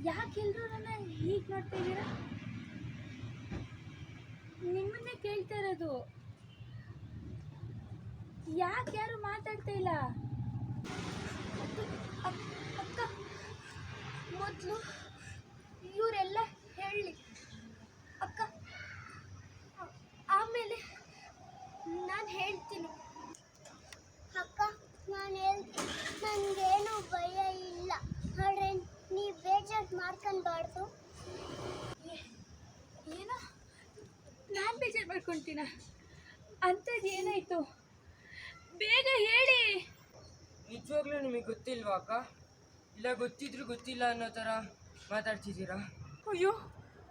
ಯಾಕೆ ಎಲ್ಲರೂ ನನ್ನ ಹೀಗೆ ಮಾಡ್ತಾ ಇದ್ದೀರಾ? ನಿಮ್ಮನ್ನೇ ಕೇಳ್ತಾ ಇರೋದು. ಯಾಕೆ ಯಾರು ಮಾತಾಡ್ತಾ ಇಲ್ಲ? ಅಕ್ಕ, ಮೊದಲು ಇವರೆಲ್ಲ ಹೇಳಿ ಅಕ್ಕ, ಆಮೇಲೆ ನಾನು ಹೇಳ್ತೀನಿ. ಅಕ್ಕ, ನಾನು ಹೇಳ್ತೀನಿ, ನನಗೇನು ಭಯ ಇಲ್ಲ. ಆದರೆ ನೀವು ಬೇಜಾರು ಮಾಡ್ಕೊಳ್ಬಾರ್ದು. ಏನೋ ನಾನು ಬೇಜಾರು ಮಾಡ್ಕೊಳ್ತೀನ? ಅಂಥದ್ದು ಏನಾಯಿತು? ಬೇಗ ಹೇಳಿ. ನಿಜವಾಗ್ಲೂ ನಿಮಗೆ ಗೊತ್ತಿಲ್ವಾ ಅಕ್ಕ? ಇಲ್ಲ ಗೊತ್ತಿದ್ರು ಗೊತ್ತಿಲ್ಲ ಅನ್ನೋ ಥರ ಮಾತಾಡ್ತಿದ್ದೀರಾ? ಅಯ್ಯೋ,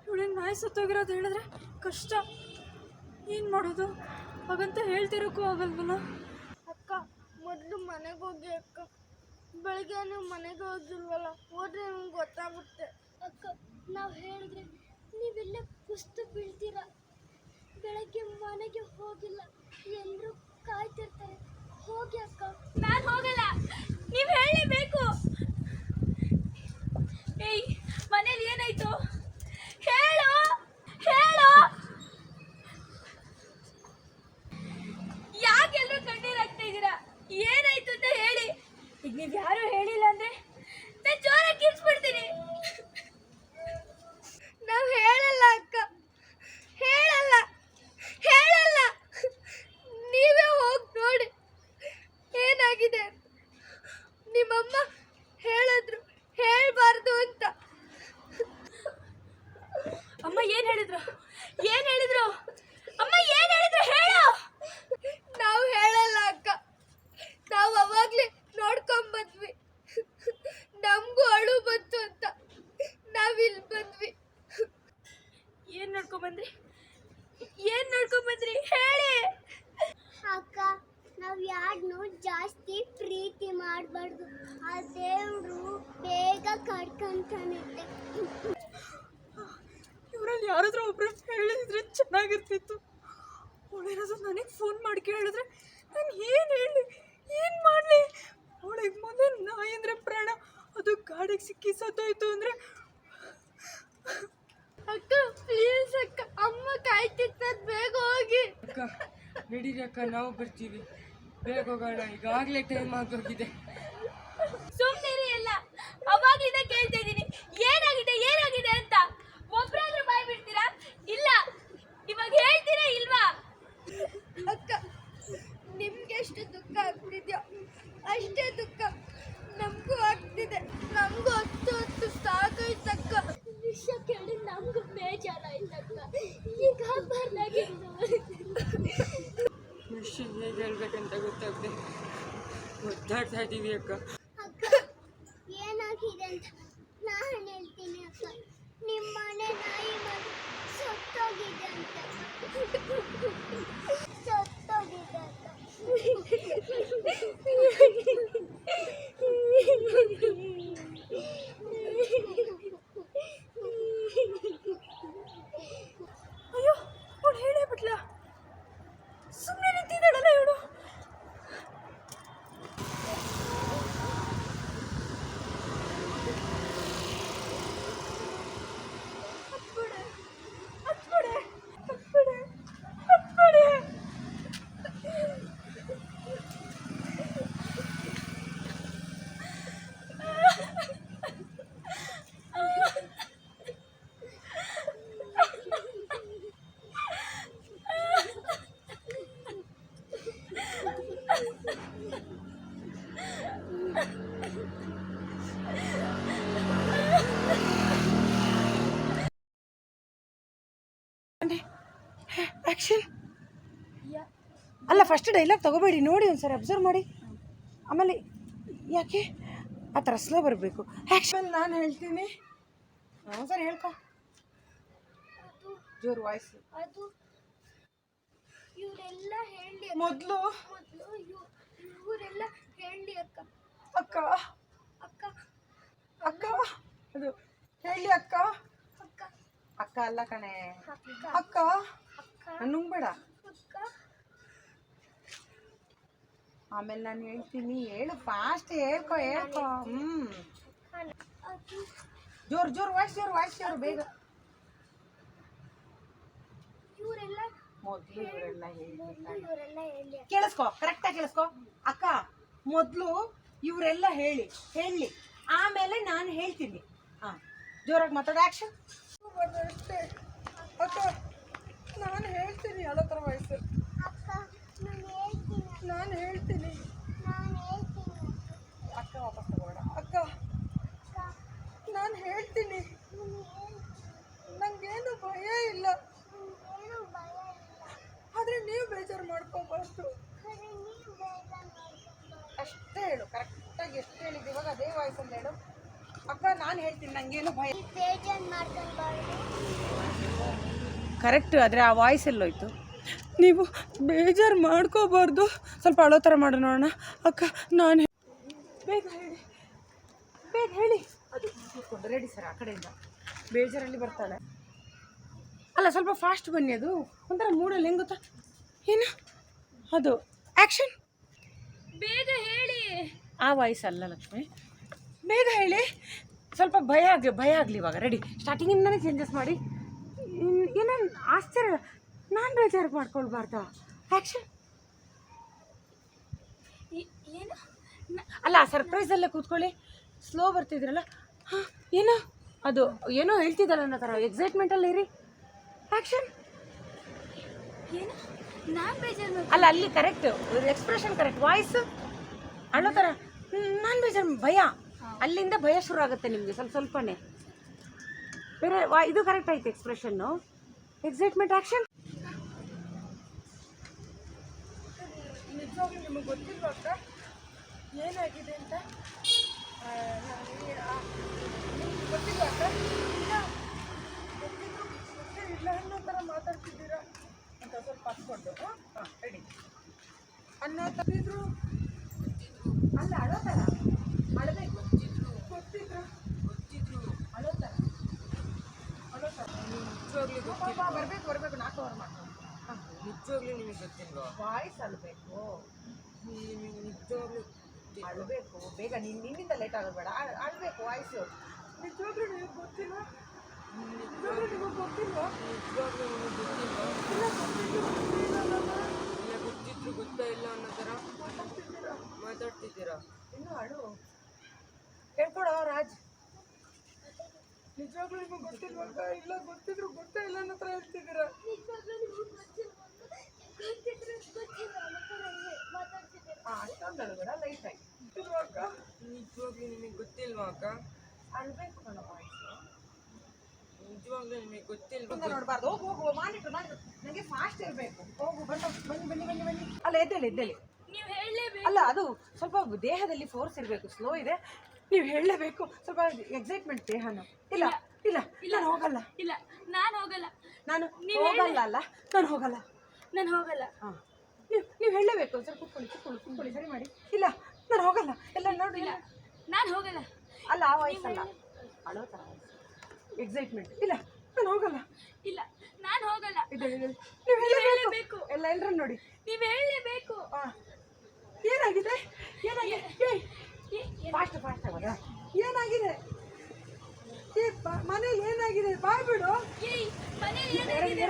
ಇವಳೇನು ನಾಯಿ ಸತ್ತೋಗಿರೋದು ಹೇಳಿದ್ರೆ ಕಷ್ಟ. ಏನು ಮಾಡೋದು? ಹಾಗಂತ ಹೇಳ್ತಿರೋಕ್ಕೂ ಆಗಲ್ವಲ್ಲ. ಅಕ್ಕ, ಮೊದಲು ಮನೆಗೆ ಹೋಗಿ ಅಕ್ಕ. ಬೆಳಗ್ಗೆ ನೀವು ಮನೆಗೆ ಹೋಗಿಲ್ವಲ್ಲ, ಹೋದ್ರೆ ನಿಮ್ಗೆ ಗೊತ್ತಾಗುತ್ತೆ. ಅಕ್ಕ, ನಾವು ಹೇಳಿದ್ರೆ ನೀವೆಲ್ಲ ಕುಸ್ತು ಬೀಳ್ತೀರ. ಬೆಳಗ್ಗೆ ಮನೆಗೆ ಹೋಗಿಲ್ಲ, ಎಲ್ಲರೂ ಕಾಯ್ತಿರ್ತಾರೆ. ಹೋಗಿ ಅಕ್ಕ. ನಾನು ಹೋಗಲ್ಲ, ನೀವು ಹೇಳಲೇಬೇಕು. ಏಯ್, ಮನೇಲಿ ಏನಾಯ್ತು? ಹೇಳು ಹೇಳು. ಯಾಕೆಲ್ಲರೂ ಕಣ್ಣೀರಾಗ್ತಾ ಇದ್ದೀರಾ? ಏನಾಯ್ತು ಅಂತ ಹೇಳಿ. ಈಗ ನೀವು ಯಾರು ಹೇಳಿಲ್ಲ ಅಂದ್ರೆ ನಾನು ಜೋರಾಗಿ ಕಿರ್ಚ್ಬಿಡ್ತೀನಿ. ನಾವು ಹೇಳಲ್ಲ ಅಕ್ಕ, ಹೇಳಲ್ಲ ಹೇಳಲ್ಲ. ನೀವೇ ಹೋಗಿ ನೋಡಿ ಏನಾಗಿದೆ. ನಿಮ್ಮಮ್ಮ ಹೇಳಿದ್ರು ಹೇಳಬಾರ್ದು ಅಂತ. ಅಮ್ಮ ಏನು ಹೇಳಿದ್ರು? ಏನು ಹೇಳಿದ್ರು? ಅಮ್ಮ ಏನು ಹೇಳಿದ್ರು? ಹೇಳು. ನಾವು ಹೇಳಲ್ಲ ಅಕ್ಕ, ನಾವು ಅವಾಗಲೇ ನೋಡ್ಕೊಂಬಂದ್ವಿ. ನಮಗೂ ಅಳು ಬಂತು ಅಂತ ನಾವಿಲ್ಲಿ ಬಂದ್ವಿ. ಏನು ನೋಡ್ಕೊಂಬಂದ್ರಿ? ಏನು ನೋಡ್ಕೊಂಬಂದ್ರಿ? ಹೇಳಿ ಅಕ್ಕ, ನಾವು ಯಾರನ್ನೂ ಜಾಸ್ತಿ ಪ್ರೀತಿ ಮಾಡಬಾರ್ದು. ಆ ದೇವರು ಬೇಗ ಕಡ್ಕೊಂತಾನೆ. ಇವರಲ್ಲಿ ಯಾರಾದ್ರೂ ಒಬ್ರು ಹೇಳಿದ್ರೆ ಚೆನ್ನಾಗಿರ್ತಿತ್ತು. ಅವಳೇನಾದ್ರೂ ನನಗೆ ಫೋನ್ ಮಾಡಿ ಕೇಳಿದ್ರೆ ನಾನು ಏನು ಹೇಳಿ, ಏನು ಮಾಡಲಿ? ಅವಳಿಗೆ ಮೊದಲು ನಾಯಿ ಅಂದರೆ ಪ್ರಾಣ, ಅದು ಗಾಡಿಗೆ ಸಿಕ್ಕಿ ಸತ್ತೋಯ್ತು ಅಂದರೆ. ಅಕ್ಕ, ಪ್ಲೀಸ್ ಅಕ್ಕ, ಅಮ್ಮ ಕಾಯ್ತಿರ್ತದ, ಬೇಗ ಹೋಗಿ. ಅಕ್ಕ ನಡೀರಿ ಅಕ್ಕ, ನಾವು ಬರ್ತೀವಿ. ಬೇಗ ಹೋಗೋಣ, ಈಗಾಗಲೇ ಟೈಮ್ ಆಗೋಗಿದೆ. ಸುಮ್ಮನಿರಿ ಎಲ್ಲ. ಅವಾಗಲಿಂದ ಕೇಳ್ತಾ ಇದ್ದೀನಿ ಏನಾಗಿದೆ ಏನಾಗಿದೆ ಅಂತ. ಒಬ್ಬರಾದ್ರೂ ಬಾಯ್ ಬಿಡ್ತೀರಾ? ಇಲ್ಲ, ಇವಾಗ ಹೇಳ್ತೀರಾ ಇಲ್ವಾ? ಅಕ್ಕ, ನಿಮ್ಗೆ ಎಷ್ಟು ದುಃಖ ಆಗ್ತಿದ್ಯೋ ಅಷ್ಟೇ ದುಃಖ ನಮಗೂ ಆಗ್ತಿದೆ. ನಮಗೂ ಹೊತ್ತು ಸಾಕಾಯ್ತಕ್ಕ. ವಿಷಯ ಕೇಳಿ ನಮಗೂ ಬೇಜಾರಾಯ್ತಕ್ಕ. ಈಗ ಬರ್ಲಾಗಿದ್ದು ವಿಷಯ ಹೇಗೆ ಹೇಳ್ಬೇಕಂತ ಗೊತ್ತಾಗದೆ ಒದ್ದಾಡ್ತಾ ಇದ್ದೀವಿ ಅಕ್ಕ. ಅಕ್ಕ, ಏನಾಗಿದೆ ಅಂತ ನಾನು ಹೇಳ್ತೀನಿ ಅಕ್ಕ. ನಿಮ್ಮ ಮನೆ ನಾಯಿ ಮನೆ ಸತ್ತೋಗಿದೆ ಅಂತ. ಸತ್ತೋಗಿದೆ ಅಂತ. ಅಯ್ಯೋ, ಅವಳು ಹೇಳೇ ಬಿಟ್ಲ. ಸುಮ್ಮನೆ ನಿಂತಿದ್ದಾಳಲ್ಲ ಇವಳು. ಆ್ಯಕ್ಷನ್ ಅಲ್ಲ, ಫಸ್ಟ್ ಡೈಲಾಗ್ ತಗೋಬೇಡಿ, ನೋಡಿ ಒಂದ್ಸರಿ ಅಬ್ಸರ್ವ್ ಮಾಡಿ. ಆಮೇಲೆ ಯಾಕೆ ಆ ಥರ ಸ್ಲೋ ಬರಬೇಕು. ಆ್ಯಕ್ಷನ್ ನಾನು ಹೇಳ್ತೀನಿ, ಒಂದ್ಸರಿ ಹೇಳ್ಕೊ, ಜೋರು ವಾಯ್ಸ್. ಅದು ಇವರೆಲ್ಲ ಹೇಳಿ ಮೊದಲು ಇವರೆಲ್ಲ ಹೇಳಿ ಅಕ್ಕ. ಅಕ್ಕ ಅಕ್ಕ ಅಕ್ಕ ಅದು ಹೇಳಿ ಅಕ್ಕ. ಅಕ್ಕ ಅಕ್ಕ ಅಲ್ಲ ಕಣೆ, ಅಕ್ಕ ಅಕ್ಕ ನುಂಗ್ಬೇಡ. ಅಕ್ಕ ಆಮೇಲೆ ನಾನು ಹೇಳ್ತೀನಿ, ಹೇಳು, ಫಾಸ್ಟ್ ಹೇಳ್ಕೊ. ಅದು ಜೋರು ಜೋರು ವಾಯ್ಸ್ ಜೋರು ಬೇಗ. ಇವರೆಲ್ಲ ಮೊದಲು ಇವರೆಲ್ಲ ಹೇಳಿ ಇವರೆಲ್ಲ ಹೇಳಿ ಕೇಳಿಸ್ಕೊ, ಕರೆಕ್ಟಾಗಿ ಕೇಳಿಸ್ಕೊ ಅಕ್ಕ. ಮೊದಲು ಇವರೆಲ್ಲ ಹೇಳಿ ಆಮೇಲೆ ನಾನು ಹೇಳ್ತೀನಿ. ಹಾಂ, ಜೋರಾಗಿ ಮಾತಾಡೋ. ಆ್ಯಕ್ಷನ್. ಅಷ್ಟೇ ಅಕ್ಕ, ನಾನು ಹೇಳ್ತೀನಿ ಅಳೋ ಥರ ವಯಸ್ಸು. ಅಕ್ಕ ನಾನು ನಾನು ಹೇಳ್ತೀನಿ ಹೇಳ್ತೀನಿ. ಅಕ್ಕ ವಾಪಸ್ ತಗೋಬೇಡ. ಅಕ್ಕ, ನಾನು ಹೇಳ್ತೀನಿ. ನಂಗೇನು ಭಯ ಇಲ್ಲ, ಏನು ಭಯ ಇಲ್ಲ. ಆದರೆ ನೀವು ಬೇಜಾರು ಮಾಡ್ಕೋಬಾರ್ದು. ಖರೆ ನೀವು ಬೇಜಾರು ಮಾಡ್ಕೊಬಾರ್ದು. ಅಷ್ಟೇ ಹೇಳು, ಕರೆಕ್ಟಾಗಿ ಎಷ್ಟು ಹೇಳಿದ್ದು ಇವಾಗ ಅದೇ ವಾಯ್ಸಲ್ಲಿ ಹೇಳು. ಅಕ್ಕ ನಾನು ಹೇಳ್ತೀನಿ, ನಂಗೇನು ಭಯ. ನೀವು ಬೇಜಾರು ಮಾಡ್ಕೊಬಾರ್ದು. ಕರೆಕ್ಟ್, ಆದರೆ ಆ ವಾಯ್ಸ್ ಎಲ್ಲೋಯ್ತು. ನೀವು ಬೇಜಾರು ಮಾಡ್ಕೋಬಾರ್ದು. ಸ್ವಲ್ಪ ಅಳೋ ಥರ ಮಾಡು ನೋಡೋಣ. ಅಕ್ಕ, ನಾನು ಬೇಗ ಹೇಳಿ. ಅದು ಕೂತ್ಕೊಂಡು ರೆಡಿ ಸರ್, ಆ ಕಡೆಯಿಂದ ಬೇಜಾರಲ್ಲಿ ಬರ್ತಾಳೆ. ಅಲ್ಲ, ಸ್ವಲ್ಪ ಫಾಸ್ಟ್ ಬನ್ನಿ. ಅದು ಒಂಥರ ಮೂಡಲ್ಲಿ ಹೆಂಗೆ ಗೊತ್ತಾ ಏನು ಅದು. ಆ್ಯಕ್ಷನ್. ಬೇಗ ಹೇಳಿ. ಆ ವಾಯ್ಸ್ ಅಲ್ಲ ಲಕ್ಷ್ಮಿ, ಬೇಗ ಹೇಳಿ. ಸ್ವಲ್ಪ ಭಯ ಆಗಲಿ ಇವಾಗ. ರೆಡಿ, ಸ್ಟಾರ್ಟಿಂಗಿಂದನೇ ಚೇಂಜಸ್ ಮಾಡಿ. ಏನೇನು ಆಶ್ಚರ್ಯ, ನಾನು ಬೇಜಾರು ಮಾಡ್ಕೊಳ್ಬಾರ್ದ. ಆ್ಯಕ್ಷನ್. ಏನು ಅಲ್ಲ, ಸರ್ಪ್ರೈಸಲ್ಲೇ ಕೂತ್ಕೊಳ್ಳಿ. ಸ್ಲೋ ಬರ್ತಿದ್ರಲ್ಲ. ಹಾಂ, ಏನೋ ಅದು ಏನೋ ಹೇಳ್ತಿದ್ದಲ್ಲ ಅನ್ನೋ ಥರ ಎಕ್ಸೈಟ್ಮೆಂಟಲ್ಲಿ ಇರಿ. ಆ್ಯಕ್ಷನ್. ಏನು ನಾನು ಬೇಜಾರು ಅಲ್ಲ, ಅಲ್ಲಿ ಕರೆಕ್ಟ್ ಎಕ್ಸ್ಪ್ರೆಷನ್ ಕರೆಕ್ಟ್, ವಾಯ್ಸ್ ಅಳ್ಳೋ ಥರ. ನಾನು ಬೇಜಾರು, ಭಯ. ಅಲ್ಲಿಂದ ಭಯ ಶುರು ಆಗುತ್ತೆ ನಿಮಗೆ ಸ್ವಲ್ಪನೇ. ಬೇರೆ ಇದು ಕರೆಕ್ಟ್ ಆಯ್ತು ಎಕ್ಸ್ಪ್ರೆಷನ್ನು. ಎಕ್ಸೈಟ್ಮೆಂಟ್. ಆ್ಯಕ್ಷನ್. ನಿಜವಾಗ್ಲೂ ನಿಮಗೆ ಗೊತ್ತಿಲ್ವಾ ಅಕ್ಕ ಏನಾಗಿದೆ ಅಂತ? ನಿಮ್ಗೆ ಗೊತ್ತಿಲ್ವಾ ಅಕ್ಕ? ಇಲ್ಲ, ಗೊತ್ತೇ ಇಲ್ಲ ಅನ್ನೋ ಥರ ಮಾತಾಡ್ತಿದ್ದೀರಾ ಅಂತ ಸ್ವಲ್ಪ ಹಚ್ಕೊಂಡು. ಹಾಂ, ರೆಡಿ. ಅನ್ನೋ ತಪ್ಪಿದ್ರು ಅಲ್ಲ, ಅಳೋ ಥರ ಅಳಬೇಕು. ಗೊತ್ತಿದ್ರು ಅಳೋ ಥರ ನಿಜವಾಗ್ಲೂ ಬರಬೇಕು 4 ಅವರ್ ಮಾಡ್ಕೊಂಡು. ಹಾಂ, ನಿಜವಾಗ್ಲೂ ನಿಮಗೆ ಗೊತ್ತಿಲ್ವಾ? ವಾಯ್ಸ್ ಅಳಬೇಕು. ನಿಮಗೆ ನಿಜವಾಗ್ಲೂ ಅಳಬೇಕು ಬೇಗ. ನಿನ್ನಿಂದ ಲೇಟ್ ಆಗೋದು ಅಳಬೇಕು ವಾಯ್ಸು. ನಿಜವಾಗ್ಲೂ ನಿಮಗೆ ಗೊತ್ತಿಲ್ವಾ? ನಿಜವಾಗ್ಲೂ ನಿಮಗೆ ಗೊತ್ತಿಲ್ವಾ? ನಿಜವಾಗ್ಲೂ ನಿಮಗೆ ಗೊತ್ತಿಲ್ವಾ? ಇಲ್ಲ, ಗೊತ್ತಿದ್ರು ಗೊತ್ತಾ ಇಲ್ಲ ಅನ್ನೋ ಥರ ಮಾತಾಡ್ತಿದ್ದೀರಾ. ಇನ್ನು ಅಳು. ಹೇಳ್ಕೊಡೋ ರಾಜ್. ನಿಜವಾಗ್ಲೂ ನಿಮಗೆ ಗೊತ್ತಿಲ್ವಾ ಅಕ್ಕ? ಇಲ್ಲ, ಗೊತ್ತಿದ್ರು ಗೊತ್ತೇ ಇಲ್ಲ ಅನ್ನೋ ಥರ ಹೇಳ್ತಿದ್ದೀರಾ. ಹಾಂ, ಅಷ್ಟೊಂದು ಅಳುಬೇಡ, ಲೈಟ್ ಆಗಿ. ಗೊತ್ತಿಲ್ವಾ ಅಕ್ಕ? ನಿಜವಾಗ್ಲೂ ನಿಮಗೆ ಗೊತ್ತಿಲ್ವಾ ಅಕ್ಕ? ಅಳ್ಬೇಕು ಕಣೋ ವಾಯ್ಸು. ನಿಜವಾಗ್ಲೂ ನಿಮಗೆ ಗೊತ್ತಿಲ್ವಾ? ನೋಡಬಾರ್ದು. ಹೋಗು ಮಾಡಿಟ್ರು ನನಗೆ ಫಾಸ್ಟ್ ಇರಬೇಕು. ಹೋಗು, ಬನ್ನಿ. ಅಲ್ಲ, ಎದ್ದೇಳಿ. ನೀವು ಹೇಳಲೇಬೇಕು. ಅಲ್ಲ, ಅದು ಸ್ವಲ್ಪ ದೇಹದಲ್ಲಿ ಫೋರ್ಸ್ ಇರಬೇಕು. ಸ್ಲೋ ಇದೆ, ನೀವು ಹೇಳಲೇಬೇಕು. ಸ್ವಲ್ಪ ಎಕ್ಸೈಟ್ಮೆಂಟ್ ದೇಹನ. ಇಲ್ಲ, ನಾನು ಹೋಗಲ್ಲ. ಇಲ್ಲ, ನಾನು ಹೋಗಲ್ಲ. ನಾನು ನೀವು ಹೋಗಲ್ಲ. ಅಲ್ಲ, ನಾನು ಹೋಗಲ್ಲ. ನಾನು ಹೋಗಲ್ಲ. ಹಾಂ, ನೀವು ಹೇಳಲೇಬೇಕು. ಸರ್ ಕೂತ್ಕೊಳ್ಳಿ, ಸರಿ ಮಾಡಿ. ಇಲ್ಲ, ನಾನು ಹೋಗಲ್ಲ. ಎಲ್ಲ ನೋಡಿ. ನಾನು ಹೋಗಲ್ಲ. ಅಲ್ಲ, ಆ ವಾಯ್ಸ್ ಅಲ್ಲ, ಅಳೋ ಥರ ಎಕ್ಸೈಟ್ಮೆಂಟ್. ಇಲ್ಲ, ನಾನು ಹೋಗಲ್ಲ. ಇಲ್ಲ, ನಾನು ಹೋಗಲ್ಲ. ನೀವು ಹೇಳಲೇಬೇಕು. ಹೇಳಲೇಬೇಕು. ಎಲ್ಲರೂ ನೋಡಿ. ನೀವು ಹೇಳಲೇಬೇಕು. ಹಾಂ, ಏನಾಗಿದೆ? ಫಾಸ್ಟ್ ಆಗೋದ? ಏನಾಗಿದೆ? ಮನೇಲಿ ಏನಾಗಿದೆ? ಬಾಯ್ ಬಿಡು. ಮನೇಲಿ ಏನಾಗಿದೆ?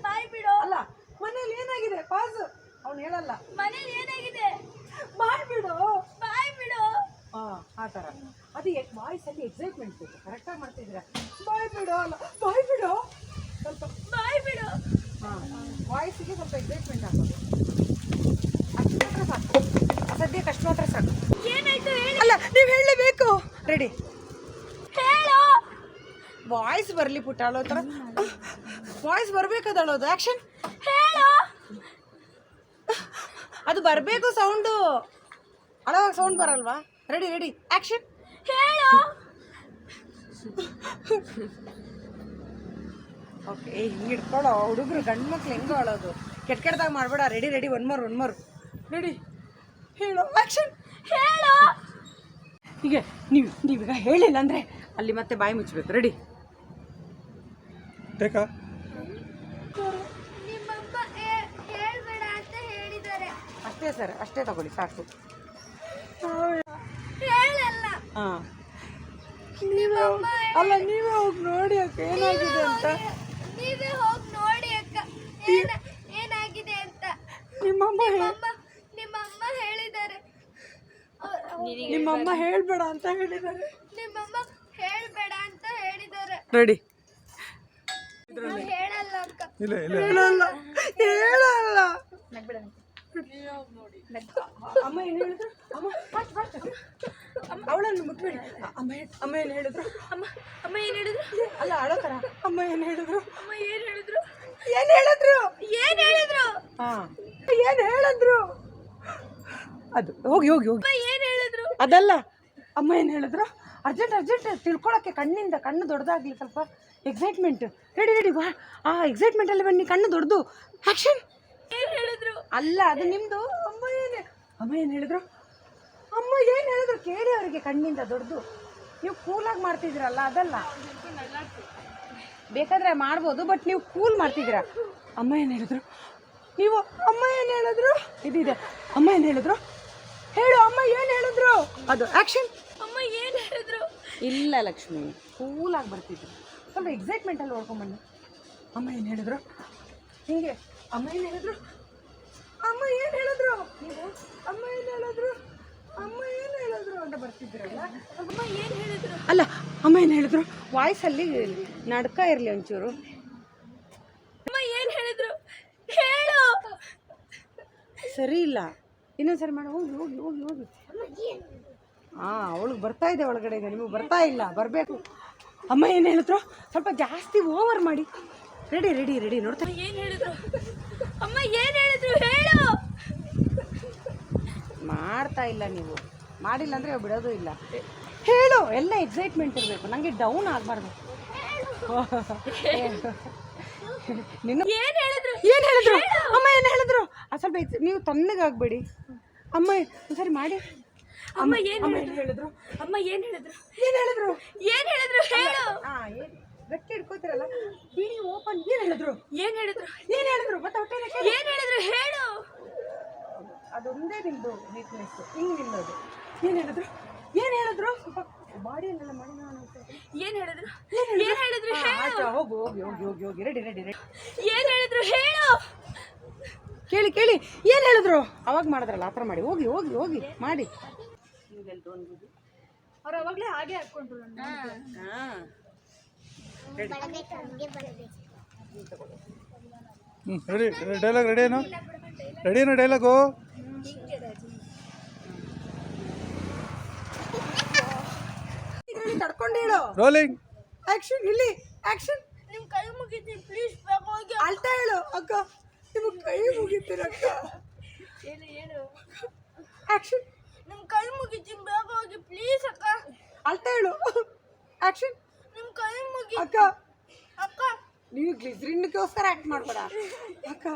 ಬಾಯ್ ಬಿಡು. ಅಲ್ಲ, ಮನೇಲಿ ಏನಾಗಿದೆ? ಪಾಸ್. ಅವ್ನು ಹೇಳಲ್ಲ. ಮನೇಲಿ ಏನಾಗಿದೆ? ಬಾಯ್ ಬಿಡು. ಬಾಯ್ ಬಿಡು. ಹಾಂ, ಆ ಥರ. ಅದು ವಾಯ್ಸಲ್ಲಿ ಎಕ್ಸೈಟ್ಮೆಂಟ್ ಬೇಕು. ಕರೆಕ್ಟಾಗಿ ಮಾಡ್ತಿದ್ದೀರಾ. ಬಾಯ್ ಬಿಡು. ಅಲ್ಲ, ಬಾಯ್ ಬಿಡು. ಸ್ವಲ್ಪ ಬಾಯ್ ಬಿಡು. ಹಾಂ, ವಾಯ್ಸಿಗೆ ಸ್ವಲ್ಪ ಎಕ್ಸೈಟ್ಮೆಂಟ್ ಹಾಕೋದು. ಅಷ್ಟು ಮಾತ್ರ ಸಾಕು. ಸದ್ಯಕ್ಕೆ ಅಷ್ಟು ಮಾತ್ರ ಸಾಕು. ಏನಾಯ್ತು ಹೇಳಿ. ಅಲ್ಲ, ನೀವು ಹೇಳಲೇಬೇಕು. ರೆಡಿ, ಹೇಳು. ವಾಯ್ಸ್ ಬರಲಿ ಪುಟ್ಟ. ಅಳೋ ಥರ ವಾಯ್ಸ್ ಬರಬೇಕದು. ಅಳೋದು. ಆ್ಯಕ್ಷನ್. ಹೇಳು. ಅದು ಬರಬೇಕು ಸೌಂಡು. ಅಳೋವಾಗ ಸೌಂಡ್ ಬರಲ್ವಾ? ರೆಡಿ. ಆ್ಯಕ್ಷನ್. ಹೇಳು. ಓಕೆ, ಹಿಂಗೆ ಇಟ್ಕೊಳ್ಳೋ ಹುಡುಗರು. ಗಂಡು ಮಕ್ಳು ಹೆಂಗೋ ಅಳೋದು. ಕೆಟ್ಟದಾಗ ಮಾಡಬೇಡ. ರೆಡಿ. One more. ರೆಡಿ, ಹೇಳು. ಆ್ಯಕ್ಷನ್. ಹೇಳು. ಹೀಗೆ ನೀವೀಗ ಹೇಳಿಲ್ಲ ಅಂದರೆ ಅಲ್ಲಿ ಮತ್ತೆ ಬಾಯಿ ಮುಚ್ಚಬೇಕು. ರೆಡಿ. ನಿಮ್ಮಮ್ಮ ಹೇಳ್ಬೇಡ ಅಂತ ಹೇಳಿದ್ದಾರೆ. ಅಷ್ಟೇ ಸರ್, ಅಷ್ಟೇ ತಗೊಳ್ಳಿ ಸಾಕು. ಹೇಳಲ್ಲ. ಹಾಂ, ನೀವೇ ಅಲ್ಲ ನೀವೇ ಹೋಗಿ ನೋಡಿ ಅಕ್ಕ ಏನಾಗಿದೆ ಅಂತ. ನೀವೇ ಹೋಗಿ ನೋಡಿ ಅಕ್ಕ ಏನಾಗಿದೆ ಅಂತ. ನಿಮ್ಮಮ್ಮ ನಿಮ್ಮಮ್ಮ ಹೇಳಿದ್ದಾರೆ. ನಿಮ್ಮಮ್ಮ ಹೇಳ್ಬೇಡ ಅಂತ ಹೇಳಿದ್ದಾರೆ. ನಿಮ್ಮಮ್ಮ ಹೇಳ್ಬೇಡ ಅಂತ ಹೇಳಿದ್ದಾರೆ. ರೆಡಿ ನಾವ್ ಹೇಳಲ್ಲ ಅಕ್ಕ. ಹೇಳಲ್ಲ ಹೇಳಲ್ಲ. ಅಮ್ಮ ಏನು ಹೇಳಿದ್ರು? ಅವಳನ್ನು ಮುಟ್ಬೇಡಿ. ಅಮ್ಮ ಏನು ಹೇಳಿದ್ರು? ಅಮ್ಮ ಏನು ಹೇಳಿದ್ರು? ಅಲ್ಲ ಅಳೋ ಥರ. ಅಮ್ಮ ಏನು ಹೇಳಿದ್ರು? ಅಮ್ಮ ಏನು ಹೇಳಿದ್ರು? ಏನು ಹೇಳಿದ್ರು? ಏನು ಹೇಳಿದ್ರು? ಹಾಂ ಏನು ಹೇಳಿದ್ರು? ಅದು ಹೋಗಿ ಹೋಗಿ ಹೋಗಿ. ಏನು ಹೇಳಿದ್ರು? ಅದಲ್ಲ. ಅಮ್ಮ ಏನು ಹೇಳಿದ್ರು? ಅರ್ಜೆಂಟ್ ತಿಳ್ಕೊಳಕ್ಕೆ ಕಣ್ಣು ದೊಡ್ಡದಾಗಲಿ ಸ್ವಲ್ಪ ಎಕ್ಸೈಟ್ಮೆಂಟ್. ರೆಡಿ ವಾ. ಆ ಎಕ್ಸೈಟ್ಮೆಂಟಲ್ಲಿ ಬನ್ನಿ. ಕಣ್ಣು ದೊಡ್ಡದು. ಆ್ಯಕ್ಷನ್. ಏನು ಹೇಳಿದ್ರು? ಅಲ್ಲ ಅದು ನಿಮ್ಮದು. ಅಮ್ಮ ಏನು ಹೇಳಿದ್ರು? ಅಮ್ಮ ಏನು ಹೇಳಿದ್ರು ಕೇಳಿ ಅವರಿಗೆ. ಕಣ್ಣಿಂದ ದೊಡ್ಡದು. ನೀವು ಕೂಲಾಗಿ ಮಾಡ್ತಿದ್ದೀರಲ್ಲ ಅದಲ್ಲ. ಬೇಕಾದರೆ ಮಾಡ್ಬೋದು ಬಟ್ ನೀವು ಕೂಲ್ ಮಾಡ್ತಿದ್ದೀರಾ. ಅಮ್ಮ ಏನು ಹೇಳಿದ್ರು? ನೀವು ಅಮ್ಮ ಏನು ಹೇಳಿದ್ರು? ಇದಿದೆ. ಅಮ್ಮ ಏನು ಹೇಳಿದ್ರು? ಹೇಳು. ಅಮ್ಮ ಏನು ಹೇಳಿದ್ರು? ಅದು ಆ್ಯಕ್ಷನ್. ಅಮ್ಮ ಏನು ಹೇಳಿದ್ರು? ಇಲ್ಲ ಲಕ್ಷ್ಮಿ, ಕೂಲಾಗಿ ಬರ್ತಿದ್ರು. ಸ್ವಲ್ಪ ಎಕ್ಸೈಟ್ಮೆಂಟಲ್ಲಿ ನೋಡ್ಕೊಂಬನ್ನಿ. ಅಮ್ಮ ಏನು ಹೇಳಿದ್ರು? ಹೀಗೆ ಅಮ್ಮ ಏನು ಹೇಳಿದ್ರು? ಅಮ್ಮ ಏನು ಹೇಳಿದ್ರು? ನೀವು ಅಮ್ಮ ಏನು ಹೇಳಿದ್ರು? ಅಮ್ಮ ಏನು ಹೇಳಿದ್ರು ಅಂತ ಬರ್ತಿದ್ದೀರಲ್ಲ. ಅಮ್ಮ ಏನು ಹೇಳಿದ್ರು? ಅಲ್ಲ ಅಮ್ಮ ಏನು ಹೇಳಿದ್ರು? ವಾಯ್ಸಲ್ಲಿ ನಡ್ಕ ಇರಲಿ ಒಂಚೂರು. ಅಮ್ಮ ಏನು ಹೇಳಿದ್ರು? ಹೇಳು. ಸರಿ ಇಲ್ಲ. ಇನ್ನೊಂದ್ಸರಿ ಮಾಡಿ. ಹೋಗಿ ಹೋಗಿ ಹೋಗಿ ಹೋಗಿ. ಹಾಂ ಅವಳಿಗೆ ಬರ್ತಾ ಇದೆ ಒಳಗಡೆ. ಈಗ ನಿಮಗೆ ಬರ್ತಾ ಇಲ್ಲ. ಬರಬೇಕು. ಅಮ್ಮ ಏನು ಹೇಳಿದ್ರು? ಸ್ವಲ್ಪ ಜಾಸ್ತಿ ಓವರ್ ಮಾಡಿ. ರೆಡಿ ನೋಡ್ತಾ. ಏನು ಹೇಳಿದ್ರು? ಅಮ್ಮ ಏನು ಹೇಳಿದ್ರು? ಹೇಳು. ಮಾಡ್ತಾ ಇಲ್ಲ ನೀವು. ಮಾಡಿಲ್ಲ ಅಂದರೆ ಬಿಡೋದು ಇಲ್ಲ. ಹೇಳು. ಎಲ್ಲ ಎಕ್ಸೈಟ್ಮೆಂಟ್ ಇರಬೇಕು. ನನಗೆ ಡೌನ್ ಆಗಬಾರ್ದು. ನಿನ್ನ ಏನು ಹೇಳಿದ್ರು? ಏನು ಹೇಳಿದ್ರು? ಅಮ್ಮ ಏನು ಹೇಳಿದ್ರು? ಸ್ವಲ್ಪ ನೀವು ತಣ್ಣಗಾಗಬೇಡಿ. ಅಮ್ಮ ಸರಿ ಮಾಡಿ. ಅಮ್ಮ ಏನು ಹೇಳಿದ್ರು? ಅಮ್ಮ ಏನು ಹೇಳಿದ್ರು? ಏನು ಹೇಳಿದ್ರು? ಏನು ಹೇಳಿದ್ರು? ಹೇಳು. ಹಾಂ ಗಟ್ಟಿ ಹಿಡ್ಕೋತಿರಲ್ಲ. ಬಿಡಿ ಓಪನ್. ಏನು ಹೇಳಿದ್ರು? ಏನು ಹೇಳಿದ್ರು? ಏನು ಹೇಳಿದ್ರು? ಮತ್ತೆ ಹೊಟ್ಟೆ ಏನು ಹೇಳಿದ್ರು? ಹೇಳು. ಅದೊಂದೇ ನಿಮ್ಮದು ವೀಕ್ನೆಸ್. ಹಿಂಗೆ ನಿಲ್ಲೋದು. ಏನು ಹೇಳಿದ್ರು? ಸ್ವಲ್ಪ ಬಾಡಿಯನ್ನೆಲ್ಲ ಮಾಡಿ ನಾನು. ಏನು ಹೇಳಿದ್ರು? ಏನು ಹೇಳಿದ್ರು? ಹೇಳು. ಹೋಗಿ ರೆಡಿ. ಏನು ಹೇಳಿದ್ರು? ಹೇಳು. ಕೇಳಿ ಏನು ಹೇಳಿದ್ರು? ಅವಾಗ ಮಾಡಿದ್ರಲ್ಲ ಆ ಥರ ಮಾಡಿ. ಹೋಗಿ ಮಾಡಿ. ಅವ್ರು ಅವಾಗಲೇ ಹಾಗೆ ಹಾಕ್ಕೊಂಡ್ರು. ಹಾಂ ರೆಡಿ. ಡೈಲಾಗ್ ರೆಡಿನೋ ಡೈಲಾಗು. ತಡ್ಕೊಂಡು ಹೇಳು. ರೋಲಿಂಗ್. ಆಕ್ಷನ್. ಇಲ್ಲಿ ಆಕ್ಷನ್. ನಿಮ್ ಕೈ ಮುಗಿತೀನಿ ಪ್ಲೀಸ್ ಬೇಗ ಹೋಗಿ. ಅಳ್ತಾ ಹೇಳು. ಅಕ್ಕ ನಿಮಗೆ ಕೈ ಮುಗಿತೀರಕ್ಕ. ಏನು ಆಕ್ಷನ್. ನಿಮ್ ಕೈ ಮುಗಿತೀನಿ ಬೇಗ ಹೋಗಿ ಪ್ಲೀಸ್ ಅಕ್ಕ. ಅಳ್ತಾ ಹೇಳು. ಆಕ್ಷನ್. ನಿಮ್ ಕೈ ಮುಗಿ ಅಕ್ಕ ಅಕ್ಕ. ನೀವು ಗ್ಲಿಸರಿನ್ಗೋಸ್ಕರ ಆ್ಯಕ್ಟ್ ಮಾಡಬೇಡ. ಅಕ್ಕ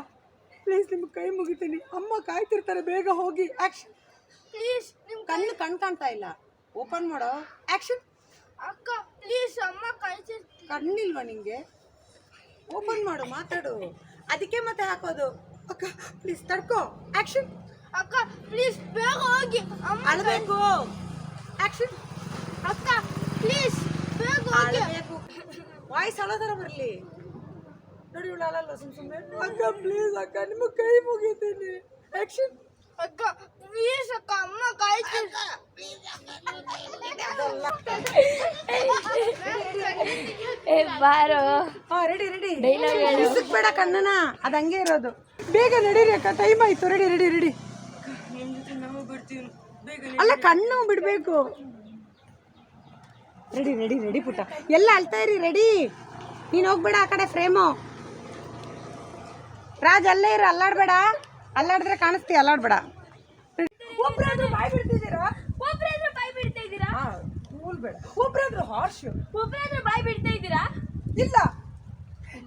ಪ್ಲೀಸ್ ನಿಮ್ಗೆ ಕೈ ಮುಗಿತೀನಿ. ಅಮ್ಮ ಕಾಯ್ತಿರ್ತಾರೆ. ಬೇಗ ಹೋಗಿ. ಆಕ್ಷನ್. ಪ್ಲೀಸ್ ನಿಮ್ ಕಣ್ಣು ಕಾಣ್ತಾ ಇಲ್ಲ. ಓಪನ್ ಮಾಡೋ. ಆಕ್ಷನ್. ಅಕ್ಕ ಪ್ಲೀಸ್ ಅಮ್ಮ ಕಾಯ್ತಿರ್. ಕಣ್ಣಿಲ್ವಾ ನಿಂಗೆ? ಓಪನ್ ಮಾಡು. ಮಾತಾಡು. ಅದಕ್ಕೆ ಮತ್ತೆ ಹಾಕೋದು. ಅಕ್ಕ ಪ್ಲೀಸ್ ತಡ್ಕೋ. ಆಕ್ಷನ್. ಅಕ್ಕ ಪ್ಲೀಸ್ ಬೇಗ ಹೋಗಿ. ಅಮ್ಮ ಅಳಬೇಕು. ಆಕ್ಷನ್. ಅಕ್ಕ ಪ್ಲೀಸ್ ಬೇಗ ಹೋಗಿ. ಅಳಬೇಕು. ವಾಯ್ಸ್ ಅಳೋ ಥರ ಬರಲಿ. ನೋಡಿ ಇವಳು ಅಳಲ್ಲ ಸುಮ್ಮನೆ. ಅಕ್ಕ ಪ್ಲೀಸ್ ಅಕ್ಕ ನಿಮಗೆ ಕೈ ಮುಗಿತೀನಿ. ಆಕ್ಷನ್. ಅಕ್ಕ ಪ್ಲೀಸ್ ಅಕ್ಕ ಅಮ್ಮ ಕಾಯ್ತಿರ್. ಬಾರೋ. ಹಾಂ ರೆಡಿ. ಬೇಡ ಕಣ್ಣನ. ಅದು ಹಂಗೆ ಇರೋದು. ಬೇಗ ನಡೀರಿ ಅಕ್ಕ. ಟೈಮ್ ಆಯಿತು. ರೆಡಿ. ನಿಮ್ಮ ಜೊತೆ ನಾವು ಬರ್ತೀವಿ. ಬೇಗ ಅಲ್ಲ ಕಣ್ಣು ಬಿಡಬೇಕು. ರೆಡಿ ಪುಟ್ಟ. ಎಲ್ಲ ಅಳ್ತಾ ಇರಿ. ರೆಡಿ. ನೀನು ಹೋಗ್ಬೇಡ ಆ ಕಡೆ ಫ್ರೇಮು. ರಾಜ್ ಅಲ್ಲೇ ಇರು. ಅಲ್ಲಾಡ್ಬೇಡ. ಅಲ್ಲಾಡಿದ್ರೆ ಕಾಣಿಸ್ತೀಯ. ಅಲ್ಲಾಡ್ಬೇಡ. ಒಬ್ಬರಾದ್ರೂ ಬಾಯ್ ಬಿಡ್ತಿದ್ದೀರಾ? ಒಬ್ರಾದ್ರೂ ಬಾಯ್ ಬಿಡ್ತಾ ಇದ್ದೀರಾ? ಕೂಲ್ ಬೇಡ. ಒಬ್ಬರಾದ್ರೂ ಹಾರ್ಶ್. ಒಬ್ರಾದ್ರೂ ಬಾಯ್ ಬಿಡ್ತಾ ಇದ್ದೀರಾ? ಇಲ್ಲ.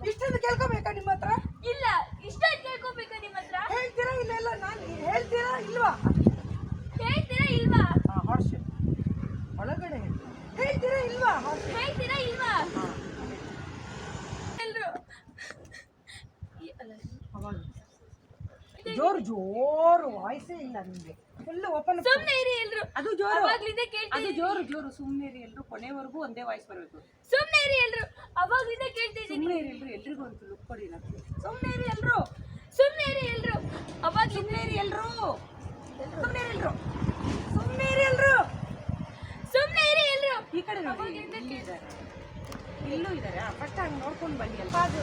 ಇಷ್ಟೊಂದು ಕೇಳ್ಕೊಬೇಕಾ ನಿಮ್ಮ ಹತ್ರ? ಇಲ್ಲ. ಇಷ್ಟ ಕೇಳ್ಕೊಬೇಕಾ ನಿಮ್ಮ ಹತ್ರ? ಹೇಳ್ತೀರಾ ಇಲ್ಲ? ನಾನು ಹೇಳ್ತೀರಾ ಇಲ್ವಾ? ಹೇಳ್ತೀರಾ ಇಲ್ವಾ? ಹಾರ್ಶ್ ಒಳಗಡೆ ಹೇಳ್ತೀರಾ ಇಲ್ವಾ? ಹೇಳ್ತೀರಾ ಇಲ್ವಾ? ಎಲ್ರು ಜೋರು ವಾಯ್ಸೇ ಇಲ್ಲ ನಿಮಗೆ. Full open. ಸುಮ್ಮನೆ ಇರಿ ಎಲ್ರು. ಅದು ಜೋರು ಅವಾಗ್ಲಿಂದ ಕೇಳ್ತಾ ಅದು ಜೋರು ಜೋರು ಸುಮ್ಮನೆ ಇರಿ ಎಲ್ಲರೂ ಕೊನೆವರೆಗೂ ಒಂದೇ ವಾಯ್ಸ್ ಬರಬೇಕು ಸುಮ್ನೆ ಇರಿ ಎಲ್ರು ಅವಾಗ್ಲಿಂದ ಕೇಳ್ತಾ ಇದ್ದೀನಿ ಸುಮ್ಮನೆ ಇರಿ ಎಲ್ರು ಎಲ್ರಿಗೂ ಒಂದು ಲುಕ್ ಕೊಡಿ ನಾವು ಸುಮ್ಮನೆ ಇರಿ ಎಲ್ರು ಸುಮ್ನೆ ಇರಿ ಎಲ್ರು ಅವಾಗ್ಲಿಂದ ಸುಮ್ಮನೆ ಇರಿ ಎಲ್ರು ಸುಮ್ಮನೆ ಇರಿ ಎಲ್ರು ಸುಮ್ಮನೆ ಇರಿ ಎಲ್ರು ಸುಮ್ನೆ ಇರಿ ಎಲ್ರು ಈ ಕಡೆ ನೋಡಿ ಇಲ್ಲಿ ಇದ್ದಾರೆ ಇಲ್ಲೂ ಇದ್ದಾರೆ ಫಸ್ಟ್ ಹಂಗೆ ನೋಡ್ಕೊಂಡು ಬನ್ನಿ ಅಲ್ಪ ಅದು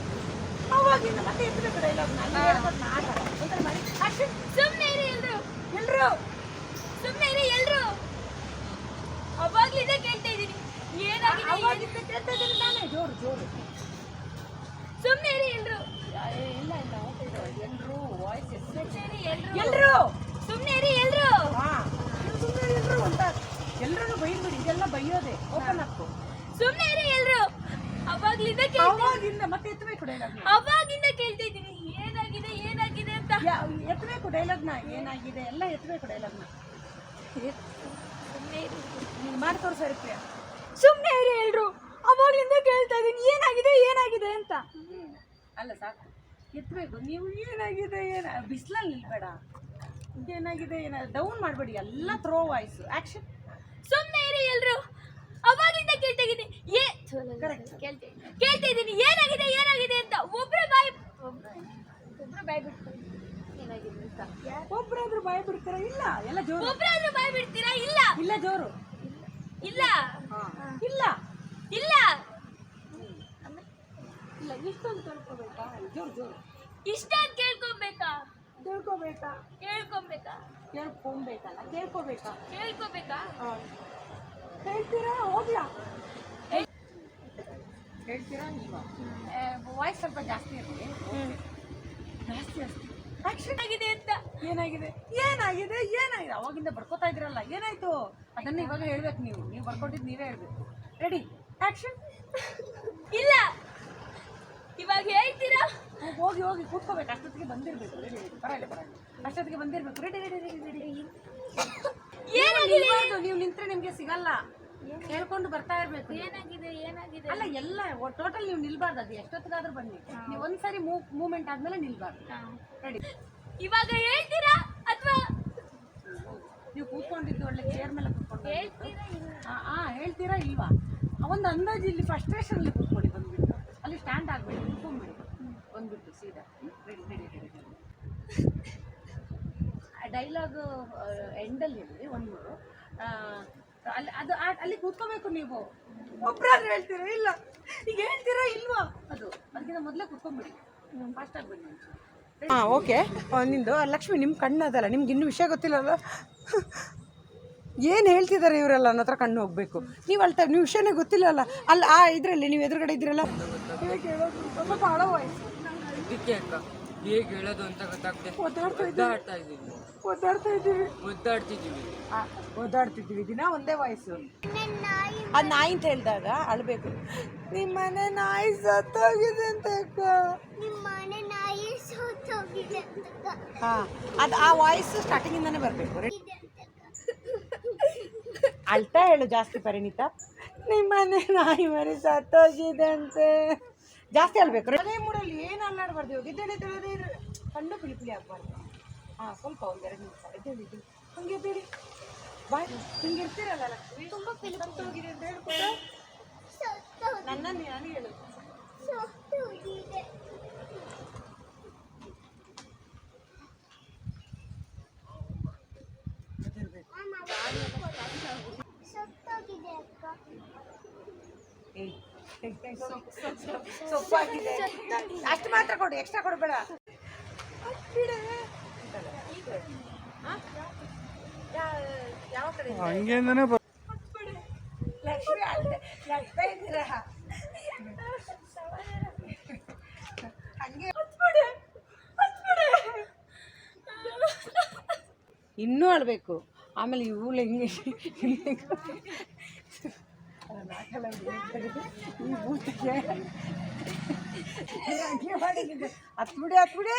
ಅವಾಗಿಂದ ಮತ್ತೆ ಎತ್ತಬೇಕು ಡೈಲಾಗ್ ನಾನು ಮಾಡಿ ಆಕ್ಷನ್ ಸುಮ್ನೆ ಇರಿ ಎಲ್ರು ಎಲ್ರು ಸುಮ್ನೆ ಇರಿ ಎಲ್ರು ಅವಾಗ್ಲಿಂದ ಕೇಳ್ತಾ ಇದ್ದೀನಿ ಏನಾಗಿದೆ ಅವಾಗಿಂದ ಕೇಳ್ತಾ ಇದ್ದೀನಿ ನಾನೇ ಜೋರು ಜೋರು ಸುಮ್ನೆ ಇರಿ ಎಲ್ರು ಇಲ್ಲ ಇಲ್ಲ ಎಲ್ರು ವಾಯ್ಸ್ ಸುಮ್ನೆ ಇರಿ ಎಲ್ರು ಎಲ್ರು ಸುಮ್ನೆ ಇರಿ ಎಲ್ರು ಹಾಂ ಸುಮ್ಮನೆ ಎಲ್ರು ಅಂತ ಎಲ್ರೂ ಬೈದ್ಬಿಡಿ ಇದೆಲ್ಲ ಬೈಯೋದೆ ಓಪನ್ ಹಾಕು ಸುಮ್ನೆ ಇರಿ ಎಲ್ರು ಅವಾಗ್ಲಿಂದ ಕೇಳ್ತಾ ಅವಾಗಿಂದ ಮತ್ತೆ ಎತ್ತಬೇಕು ಡೈಲಾಗ್ ಅವಾಗಿಂದ ಕೇಳ್ತಾ ಇದ್ದೀನಿ ಏನಾಗಿದೆ ಏನಾಗಿದೆ ಅಂತ ಎತ್ತಬೇಕು ಡೈಲಾಗ್ನ ಏನಾಗಿದೆ ಎಲ್ಲ ಎತ್ತಬೇಕು ಡೈಲಾಗ್ನ ಸುಮ್ನೆ ಇರಿ ನೀನು ಮಾಡಿ ತೋರಿಸೋ ಪ್ರಿಯಾ ಸುಮ್ನೆ ಇರಿ ಎಲ್ರು ಅವಾಗ್ಲಿಂದ ಕೇಳ್ತಾ ಇದ್ದೀನಿ ಏನಾಗಿದೆ ಏನಾಗಿದೆ ಅಂತ ಅಲ್ಲ ಸಾಕು ಎತ್ತಬೇಕು ನೀವು ಏನಾಗಿದೆ ಬಿಸಿಲಲ್ಲಿ ನಿಲ್ಬೇಡ ಏನಾಗಿದೆ ಡೌನ್ ಮಾಡಬೇಡಿ ಎಲ್ಲ ಥ್ರೋ ವಾಯ್ಸ್ ಆ್ಯಕ್ಷನ್ ಸುಮ್ನೆ ಇರಿ ಎಲ್ರು ಅವಾಗ್ಲಿಂದ ಕೇಳ್ತಾ ಇದ್ದೀನಿ ಕರೆಕ್ಟ್ ಕೇಳ್ತಾ ಇದ್ದೀನಿ ಏನಾಗಿದೆ ಏನಾಗಿದೆ ಅಂತ ಒಬ್ರು ಬಾಯ್ ಬಿಟ್ಟು ಏನಾಗಿದೆ ಅಂತ ಒಬ್ಬರಾದ್ರೂ ಬಾಯ್ ಬಿಡ್ತಾರ ಇಲ್ಲ ಎಲ್ಲ ಜೋರು ಒಬ್ರಾದ್ರೂ ಬಾಯ್ ಬಿಡ್ತೀರಾ ಇಲ್ಲ ಇಲ್ಲ ಜೋರು ಇಲ್ಲ ಇಲ್ಲ ಇಲ್ಲ ಇಲ್ಲ ಇಷ್ಟೊಂದು ತಿಳ್ಕೊಬೇಕಾ ಜೋರು ಜೋರು ಇಷ್ಟ ಅಂತ ಕೇಳ್ಕೊಬೇಕಾ ತಿಳ್ಕೊಬೇಕಾ ಕೇಳ್ಕೊಬೇಕಾ ಕೇಳ್ಕೊಬೇಕಲ್ಲ ಕೇಳ್ಕೊಬೇಕಾ ಕೇಳ್ಕೊಬೇಕಾ ಹೇಳ್ತೀರಾ ಹೋಗ್ಲಾ ಹೇಳ್ತೀರಾ ಇಲ್ವಾ ವಾಯ್ಸ್ ಸ್ವಲ್ಪ ಜಾಸ್ತಿ ಇರಲಿ ಜಾಸ್ತಿ ಜಾಸ್ತಿ ಆಕ್ಷನ್ ಆಗಿದೆ ಅಂತ ಏನಾಗಿದೆ ಏನಾಗಿದೆ ಏನಾಗಿದೆ ಅವಾಗಿಂದ ಬರ್ಕೋತಾ ಇದ್ರಲ್ಲ ಏನಾಯ್ತು ಅದನ್ನ ಇವಾಗ ಹೇಳ್ಬೇಕು ನೀವು ಬರ್ಕೊಂಡಿದ್ದು ನೀವೇ ಹೇಳ್ಬೇಕು ರೆಡಿ ಆಕ್ಷನ್ ಇಲ್ಲ ಇವಾಗ ಹೇಳ್ತೀರಾ ಹೋಗಿ ಹೋಗಿ ಕೂತ್ಕೋಬೇಕು ಅಷ್ಟೊತ್ತಿಗೆ ಬಂದಿರಬೇಕು ರೆಡಿ ಪರವಾಗಿಲ್ಲ ಅಷ್ಟೊತ್ತಿಗೆ ಬಂದಿರಬೇಕು ರೆಡಿ ರೆಡಿ ರೆಡಿ ರೆಡಿ ಏನಾಗಿದೆ ನೀವು ನಿಂತ್ರೆ ನಿಮಗೆ ಸಿಗಲ್ಲ ಹೇಳ್ಕೊಂಡು ಬರ್ತಾ ಇರಬೇಕು ಏನಾಗಿದೆ ಏನಾಗಿದೆ ಅಲ್ಲ ಎಲ್ಲ ಟೋಟಲ್ ನೀವು ನಿಲ್ಬಾರ್ದು ಅದು ಎಷ್ಟೊತ್ತಿಗಾದ್ರೂ ಬನ್ನಿ ನೀವು ಒಂದ್ಸರಿ ಮೂವ್ಮೆಂಟ್ ಆದ್ಮೇಲೆ ನಿಲ್ಬಾರ್ದು ರೆಡಿ ಇವಾಗ ಹೇಳ್ತೀರಾ ಅಥವಾ ನೀವು ಕೂತ್ಕೊಂಡಿದ್ದು ಒಳ್ಳೆ ಚೇರ್ ಮೇಲೆ ಕೂತ್ಕೊಂಡು ಹೇಳ್ತೀರಾ ಇಲ್ಲ ಹೇಳ್ತೀರಾ ಇಲ್ವಾ ಒಂದು ಅಂದಾಜು ಇಲ್ಲಿ ಫಸ್ಟ್ರೇಷನಲ್ಲಿ ಕೂತ್ಕೊಳ್ಳಿ ಬಂದ್ಬಿಟ್ಟು ಅಲ್ಲಿ ಸ್ಟ್ಯಾಂಡ್ ಆಗಬೇಡಿ ಕೂತ್ಕೊಂಡ್ಬಿಡಿ ಬಂದ್ಬಿಟ್ಟು ಸೀದಾ ರೆಡಿ ರೆಡಿ ರೆಡಿ ಡೈಲಾಗ್ ಎಂಡಲ್ಲಿ ಇರಲಿ ಒಂದು ಅಲ್ಲಿ ಅದು ಅಲ್ಲಿ ಕೂತ್ಕೋಬೇಕು ನೀವು ಒಬ್ಬರಾದ್ರೂ ಹೇಳ್ತೀರಾ ಇಲ್ಲ ಈಗ ಹೇಳ್ತೀರಾ ಇಲ್ವಾ ಅದು ಅದಕ್ಕಿಂತ ಮೊದಲೇ ಕೂತ್ಕೊಂಡ್ಬಿಡಿ ಫಾಸ್ಟಾಗಿ ಬನ್ನಿ ಹಾಂ ಓಕೆ ನಿಂದು ಲಕ್ಷ್ಮಿ ನಿಮ್ಮ ಕಣ್ಣು ಅದಲ್ಲ ನಿಮ್ಗೆ ಇನ್ನೂ ವಿಷಯ ಗೊತ್ತಿಲ್ಲಲ್ಲ ಏನು ಹೇಳ್ತಿದ್ದಾರೆ ಇವರೆಲ್ಲ ನನ್ನ ಹತ್ರ ಕಣ್ಣು ಹೋಗಬೇಕು ನೀವು ಅಳ್ತಾ ನೀವು ವಿಷಯನೇ ಗೊತ್ತಿಲ್ಲಲ್ಲ ಅಲ್ಲಿ ಇದರಲ್ಲಿ ನೀವು ಎದುರುಗಡೆ ಇದ್ದೀರಲ್ಲ ಹೇಗೆ ಹೇಳೋದು ಸ್ವಲ್ಪ ಭಾಳ ವಯಸ್ಸು ಅದಕ್ಕೆ ಅಕ್ಕ ಹೇಗೆ ಹೇಳೋದು ಅಂತ ಗೊತ್ತಾಗ್ತದೆ ಒದ್ದಾಡ್ತಾ ಇದ್ದೀವಿ ಓದಾಡ್ತಿದ್ದೀವಿ ದಿನ ಒಂದೇ ವಯಸ್ಸು ಅದು ನಾಯಿ ಅಂತ ಹೇಳಿದಾಗ ಅಳ್ಬೇಕು ನಿಮ್ಮನೆ ನಾಯಿ ಸತ್ತೋಗಿದೆ ಅಂತ ನಿಮ್ಮನೆ ನಾಯಿ ಸೋತೋಗಿದೆ ಹಾಂ ಅದು ಆ ವಾಯ್ಸ್ ಸ್ಟಾರ್ಟಿಂಗಿಂದಾನೇ ಬರಬೇಕು ಅಳ್ತಾ ಹೇಳು ಜಾಸ್ತಿ ಪರಿಣಿತ ನಿಮ್ಮನೆ ನಾಯಿ ಮರಿ ಸತ್ತೋಗಿದೆ ಅಂತೆ ಜಾಸ್ತಿ ಅಳ್ಬೇಕು ಅದೇ ಮೂಡಲ್ಲಿ ಏನು ಅಲ್ಲಾಡಬಾರ್ದು ಇವಾಗ ಎದ್ದೇಳಿ ಕಣ್ಣು ಪಿಳಿ ಪಿಳಿ ಆಗಬಾರ್ದು ಹಾಂ ಸ್ವಲ್ಪ ಒಂದೆರಡು ನಿಮಿಷ ಎದ್ದೇಳಿ ಹಂಗೆ ಎದ್ದೇಳಿ ಬಾಯ್ ಹಿಂಗೆ ಇರ್ತೀರಲ್ಲ ಲಕ್ಷ್ಮಿ ತುಂಬ ಸತ್ತೋಗಿದೆ ಅಂತ ಹೇಳ್ಕೊಟ್ಟು ನನ್ನನ್ನು ನಾನು ಹೇಳು ಸೊಪ್ಪಾಗಿದೆ ಅಷ್ಟು ಮಾತ್ರ ಕೊಡು ಎಕ್ಸ್ಟ್ರಾ ಕೊಡಬೇಡ ಯಾವ ಕಡೆ ಹಂಗೇಂದನೇ ಲಕ್ಷ್ಮಿ ಆಗ್ತಾ ಇದ್ದೀರಾ ಹಂಗೆ ಇನ್ನೂ ಅಳ್ಬೇಕು ಆಮೇಲೆ ಇವಳು ಹೆಂಗೆ ಈ ಬೂತಿಗೆ ಹತ್ಬಿಡಿ